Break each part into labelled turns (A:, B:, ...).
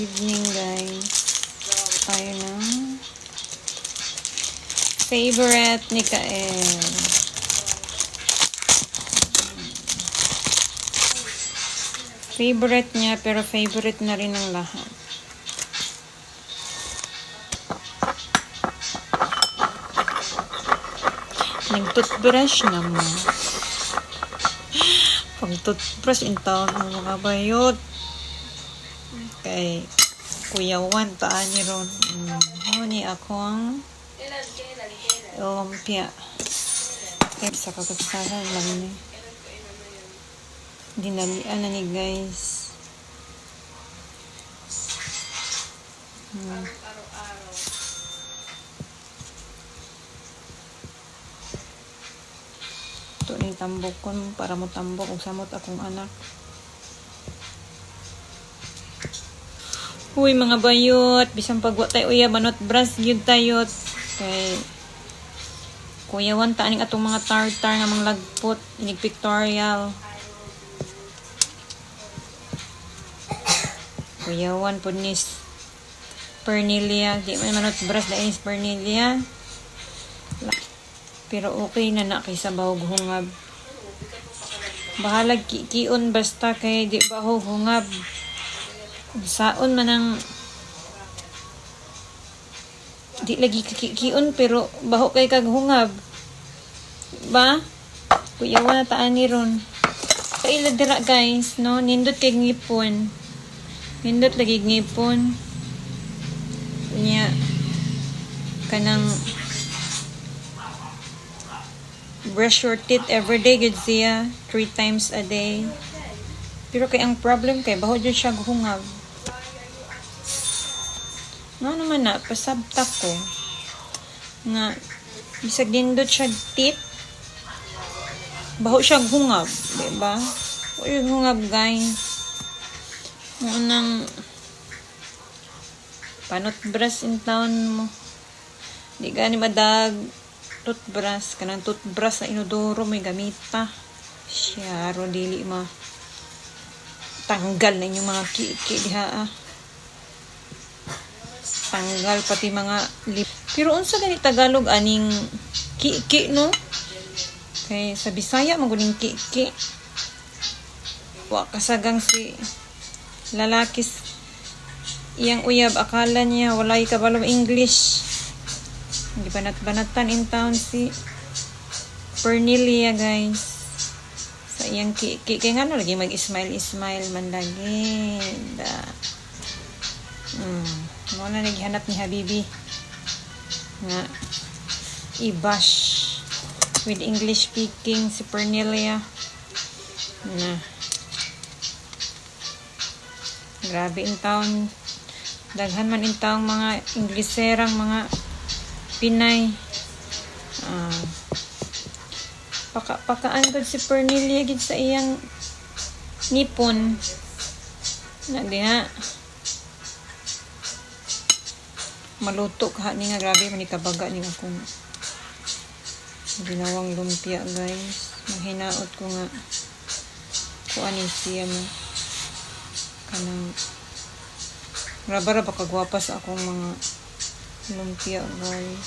A: Evening guys, tayo ng favorite ni Kael. Favorite niya pero favorite na rin ng lahat. Nag-toothbrush na mo. Pag toothbrush in taon ng mga bayot. Kay Kuya Juan, taan niyo ron. Huni akong lumpia. Kaya sa kakagsaran lang ni. Dinalian na ni guys. Ito ni tambok ko para mo tambok kung samot akong anak. Uy mga bayot, bisang pagwa tayo uya manot bras gyud tayot. Kay Kuya Juan taaning atong mga tartar nga mga lagpot, inig pictorial. Kuya Juan pud ni Pernilia, di man manot bras dahil is Pernilia. Pero okay na kay sabaw hungab. Bahalag kikion basta kay di ba hungab. Saon man ang di lagi kikion pero baho kay kag hungab. Ba? Kuya wala taan ni ron. Kaila dira guys, no? Nindot kay ngipon. Nindot lagi ngipon. Nya kanang brush your teeth every day gud siya 3 times a day. Pero kay ang problem kay baho jud siya hungab. No naman na pasabta ko nga bisag dindot siya teeth baho siya hungab, di ba? Uy hungab guys. Unang panot brush in town mo. Di gani madag toothbrush kanang toothbrush na inodoro may gamita. Siya ro dili ma tanggal na inyong mga kiki diha. Tanggal pati mga lip. Pero unsa gani Tagalog aning kiki no? Kay sa Bisaya maguning kiki. Wa kasagang si lalakis iyang uyab akala niya walay kabalo English. Hindi banat-banatan in town si Pernilia guys. Sa iyang kiki kay nga lagi mag-smile man lagi. Mo na naghanap ni Habibi nga i-bash with English speaking si Pernilia na grabe in town, daghan man in town mga Ingleserang mga Pinay. Pakaan gud si Pernilia gid sa iyang nipon na diha maluto ka ni nga grabe man ikabaga ni akong ginawang lumpia guys. Mahinaot ko nga kuan ni siya mo kanang raba kagwapa sa akong mga lumpia guys.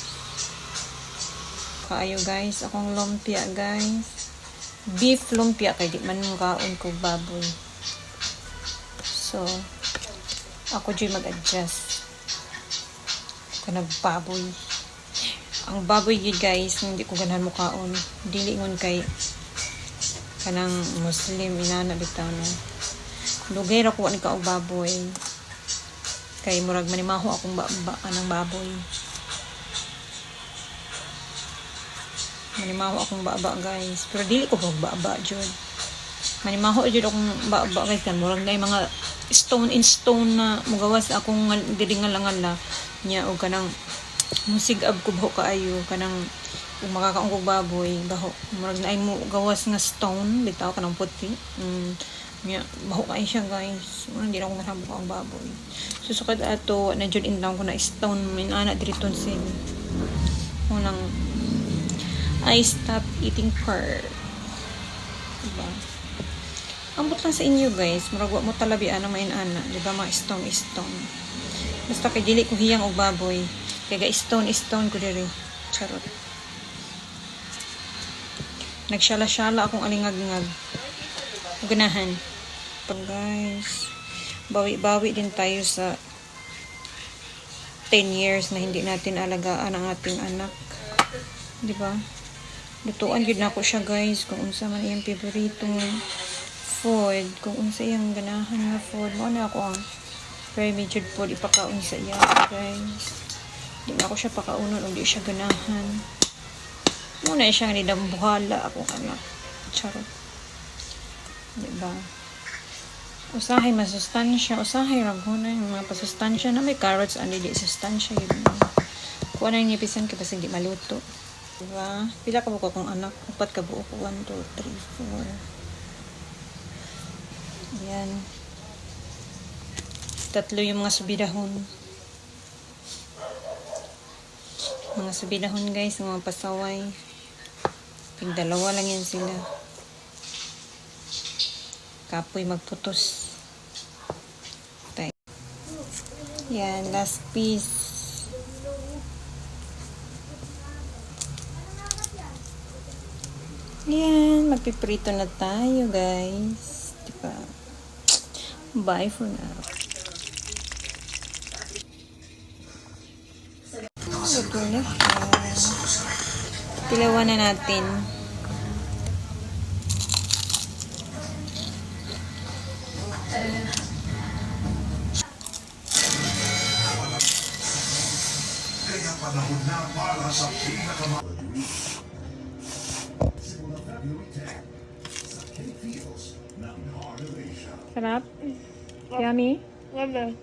A: Kaayo guys akong lumpia guys. Beef lumpia kay di man kaon ko baboy. So ako jud mag-adjust kanang baboy. Ang baboy yun guys hindi ko ganahan mo kaon. Dili ngon kay kanang Muslim inana bitaw no. Lugay ra ko ani ka og baboy. Kay murag manimaho akong anang baboy. Manimaho akong baba guys. Pero dili ko pag baba jud. Manimaho jud akong baba guys kan murag nay mga stone in stone na mugawas akong dili nga langala nya og kanang musigab ko baho kaayo kanang kung makakaon kog baboy baho murag naay mo gawas nga stone bitaw kanang puti. Nya baho kay siya guys. Hindi na ako mahambok ang baboy. Susukad ato na jud in down ko na stone min ana diriton sin. Unang I stop eating pork. Diba? Ambot lang sa inyo guys, murag wa mo talabian na main-ana, di ba mga stone. Basta kay dili ko hiyang og baboy. Kay ga stone ko diri. Charot. Nagsyala-syala akong alingag-ngag. Ganahan. Pag guys, bawi-bawi din tayo sa 10 years na hindi natin alagaan ang ating anak. Di ba? Lutuan gid nako siya guys kung unsa man iyang paboritong food, kung unsa iyang ganahan nga food, mo na ako ang very major food ipakaon sa iya guys. Di na ako siya pakaunon o di siya ganahan. Muna siya nga nidambuhala akong anak. Charot. Di ba? Usahay masustansya, usahay raghunay mga pasustansya na may carrots ani di sustansya yun. Kuha na yung nipisan ka basig di maluto. Diba? Pila ka buka kong anak? 4 ka buo ko. 1, 2, 3, 4. Ayan. 3 yung mga subidahon. Mga subidahon guys, mga pasaway. Pigdalawa lang yan sila. Kapoy magputos. Tay. Yan, last piece. Yan, magpiprito na tayo guys. Diba? Bye for now. Luto na siya. Tilawan na natin.
B: Kaya panahon na para sa
A: Sarap? Yummy?
C: Wala.